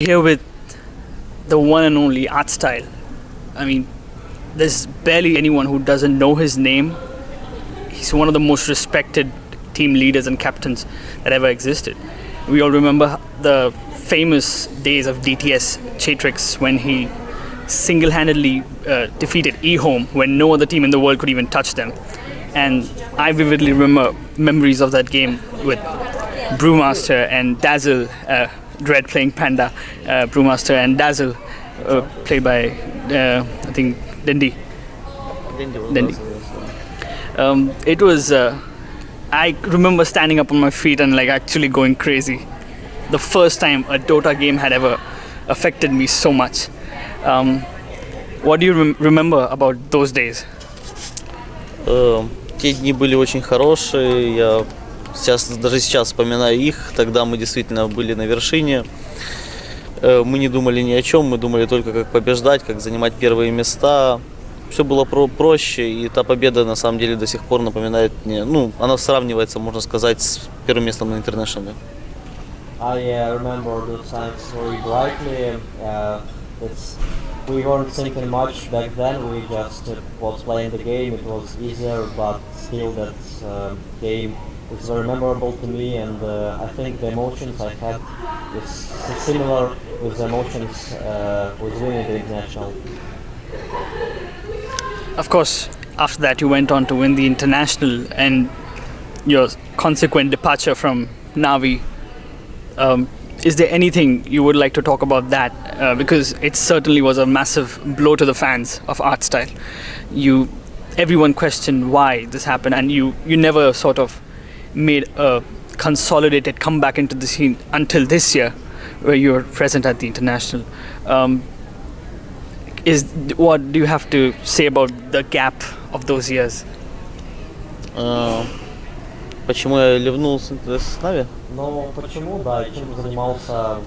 Here with the one and only Artstyle. I mean, there's barely anyone who doesn't know his name. He's one of the most respected team leaders and captains that ever existed. We all remember the famous days of DTS Chatrix when he single-handedly defeated eHome when no other team in the world could even touch them. And I vividly remember memories of that game with Brewmaster and Dazzle, Dread playing Panda, Brewmaster and Dazzle played by I think Dendi. It was I remember standing up on my feet and like actually going crazy. The first time a Dota game had ever affected me so much. What do you remember about those days? Те дни были очень хорошие. Я даже сейчас вспоминаю их. Тогда мы действительно были на вершине. Мы не думали ни о чем, мы думали только как побеждать, как занимать первые места. Все было проще, и та победа на самом деле до сих пор напоминает мне, она сравнивается, можно сказать, с первым местом на интернешнале. I remember those times very brightly. We weren't thinking much back then. We just was playing the game. It was easier, but still that game is very memorable to me. And I think the emotions I had is similar with the emotions with winning the international. Of course, after that you went on to win the international, and your consequent departure from Navi. Is there anything you would like to talk about that? Because it certainly was a massive blow to the fans of Artstyle. Everyone questioned why this happened, and you never sort of made a consolidated comeback into the scene until this year, where you're present at the international. What do you have to say about the gap of those years? Почему я ливнул с Нави? Ну, почему, да, и чем ты занимался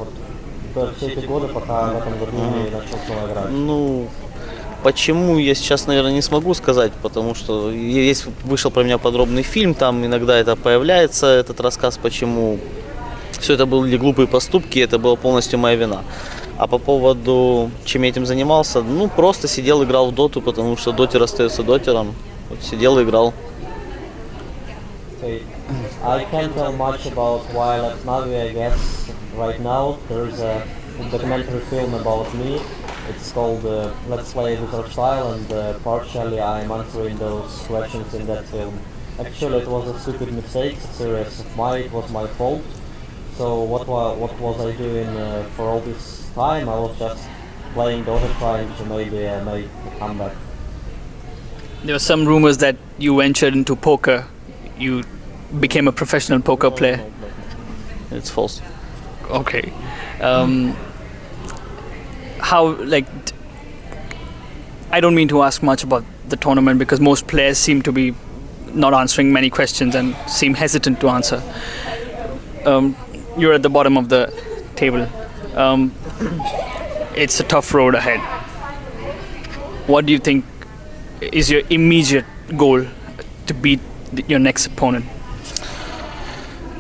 все эти годы, пока в этом году не начал снова играть? Почему, я сейчас, наверное, не смогу сказать, потому что вышел про меня подробный фильм, там иногда это появляется, этот рассказ, почему все это были глупые поступки, это была полностью моя вина. А по поводу, чем я этим занимался, просто сидел, играл в доту, потому что дотер остается дотером, вот сидел и играл. I can't tell much about why I left Navi, I guess. Right now there's a documentary film about me. It's called Let's Play with Artstyle, and partially I'm answering those questions in that film. Actually it was a stupid mistake, serious of mine, it was my fault. So what was I doing for all this time? I was just playing Dota, trying to maybe make a comeback. There were some rumors that you ventured into poker. You became a professional poker player. No. It's false. Okay. I don't mean to ask much about the tournament because most players seem to be not answering many questions and seem hesitant to answer. You're at the bottom of the table. It's a tough road ahead. What do you think is your immediate goal to beat your next opponent?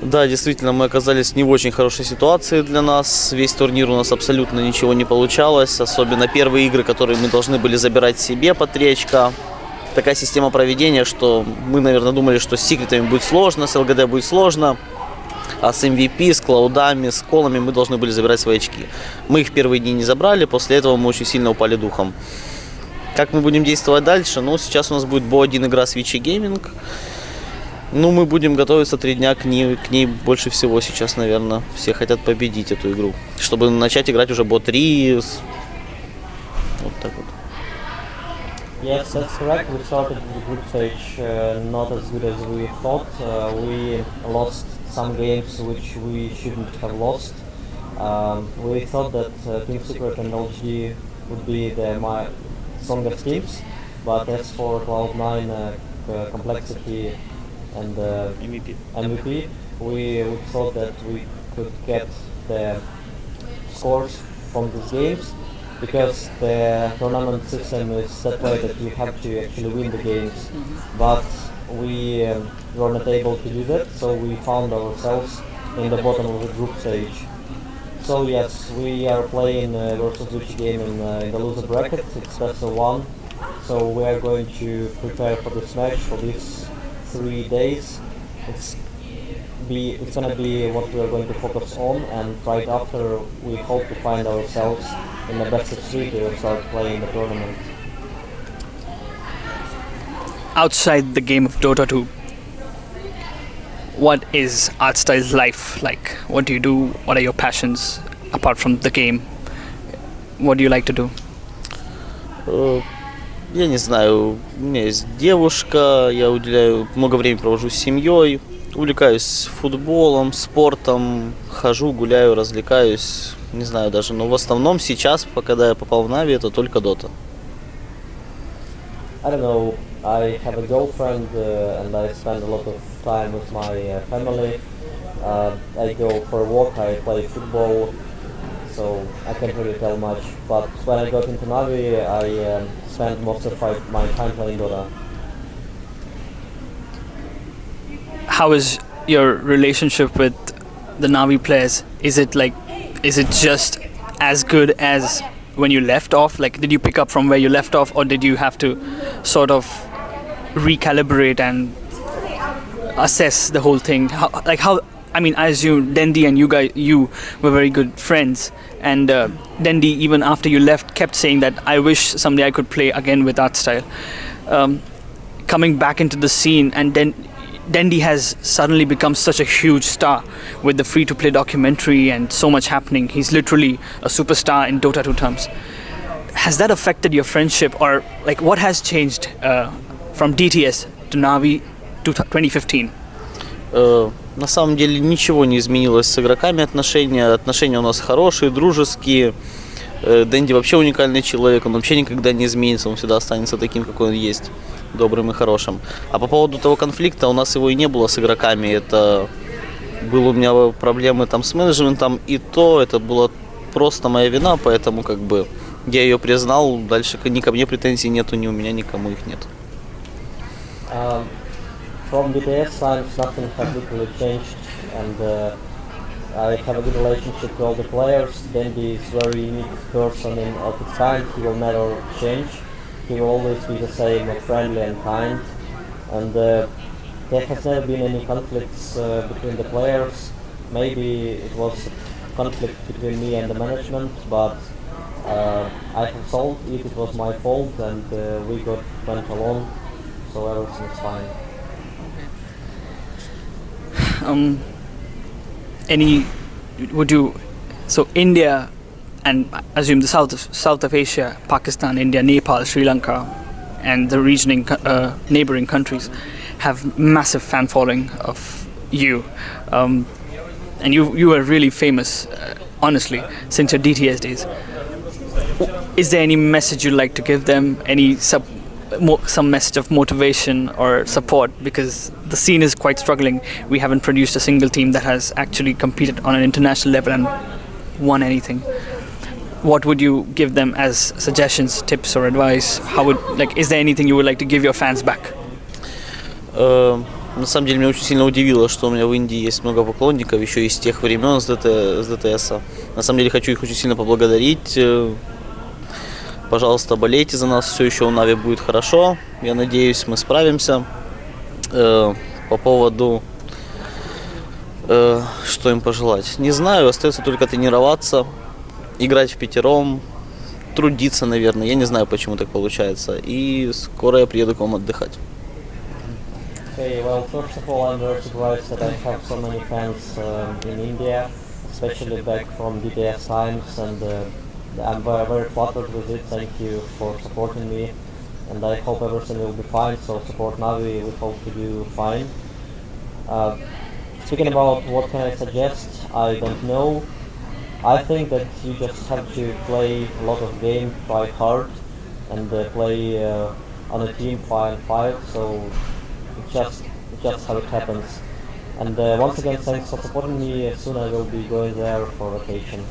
Да, действительно, мы оказались не в очень хорошей ситуации для нас. Весь турнир у нас абсолютно ничего не получалось. Особенно первые игры, которые мы должны были забирать себе по 3 очка. Такая система проведения, что мы, наверное, думали, что с секретами будет сложно, с ЛГД будет сложно. А с MVP, с клаудами, с колами мы должны были забирать свои очки. Мы их в первые дни не забрали, после этого мы очень сильно упали духом. Как мы будем действовать дальше? Сейчас у нас будет Бо-1 игра с Vincere Gaming. Мы будем готовиться 3 дня к ней больше всего сейчас, наверное. Все хотят победить эту игру, чтобы начать играть уже Бо-3. Вот так вот. Yes, that's correct. We started the group stage not as good as we thought. We lost some games which we shouldn't have lost. We thought that Team Secret and LG would be my strongest teams, but as for Cloud9 complexity and MVP, we thought that we could get the scores from these games, because the tournament system is that way that you have to actually win the games, but we were not able to do that, so we found ourselves in the bottom of the group stage. So yes, we are playing versus Gucci game in the loser bracket. It's best of one. So we are going to prepare for this match for these 3 days. It's gonna be what we are going to focus on, and right after we hope to find ourselves in the best of 3 to start playing the tournament. Outside the game of Dota 2, what is Artstyle's life like? What do you do? What are your passions apart from the game? What do you like to do? Я не знаю, у меня есть девушка, я уделяю много времени провожу с семьей, увлекаюсь футболом, спортом, хожу, гуляю, развлекаюсь, не знаю даже, но в основном сейчас, когда я попал в Нави, это только Dota. I don't know, I have a girlfriend and I spend a lot of time with my family. I go for a walk, I play football, so I can't really tell much. But when I got into Navi, I spent most of my time playing Dota. How is your relationship with the Navi players? Is it just as good as when you left off? Like, did you pick up from where you left off, or did you have to sort of recalibrate and assess the whole thing? I mean, I assume Dendi and you were very good friends, and Dendi, even after you left, kept saying that I wish someday I could play again with Artstyle. Coming back into the scene, and then Dendi has suddenly become such a huge star with the free-to-play documentary and so much happening. He's literally a superstar in Dota 2 terms. Has that affected your friendship, or like what has changed from DTS to Navi to 2015? На самом деле ничего не изменилось с игроками отношения у нас хорошие, дружеские. Дэнди вообще уникальный человек, он вообще никогда не изменится, он всегда останется таким, какой он есть, добрым и хорошим. А по поводу того конфликта, у нас его и не было с игроками, это было у меня проблемы там с менеджментом, и то это была просто моя вина, поэтому как бы я ее признал, дальше ни ко мне претензий нету, ни у меня, никому их нет. From DTS times, nothing has literally changed, and I have a good relationship with all the players. Dendi is a very unique person of its kind. He will never change. He will always be the same, friendly and kind. And there has never been any conflicts between the players. Maybe it was a conflict between me and the management, but I have solved it. It was my fault, and we went along, so everything is fine. So India, and I assume the south of Asia, Pakistan, India, Nepal, Sri Lanka, and the neighboring countries have massive fan following of you, and you are really famous, honestly, since your DTS days. Is there any message you'd like to give them? Some message of motivation or support, because the scene is quite struggling. We haven't produced a single team that has actually competed on an international level and won anything. What would you give them as suggestions, tips or advice? Is there anything you would like to give your fans back? На самом деле меня очень сильно удивило, что у меня в Индии есть много поклонников еще из тех времен с ДТС. На самом деле хочу их очень сильно поблагодарить. Пожалуйста, болейте за нас, все еще у Нави будет хорошо. Я надеюсь, мы справимся. По поводу, что им пожелать. Не знаю, остается только тренироваться, играть впятером, трудиться, наверное. Я не знаю, почему так получается. И скоро я приеду к вам отдыхать. Okay, well, first of all, I'm very surprised that I have so many fans in India, especially back from DTS times, and I'm very flattered with it. Thank you for supporting me, and I hope everything will be fine. So support Navi, we hope to do fine. Speaking about what can I suggest, I don't know. I think that you just have to play a lot of games, try hard, and play on a team 5-5. So it's just how it happens. And once again, thanks for supporting me. Soon I will be going there for vacation.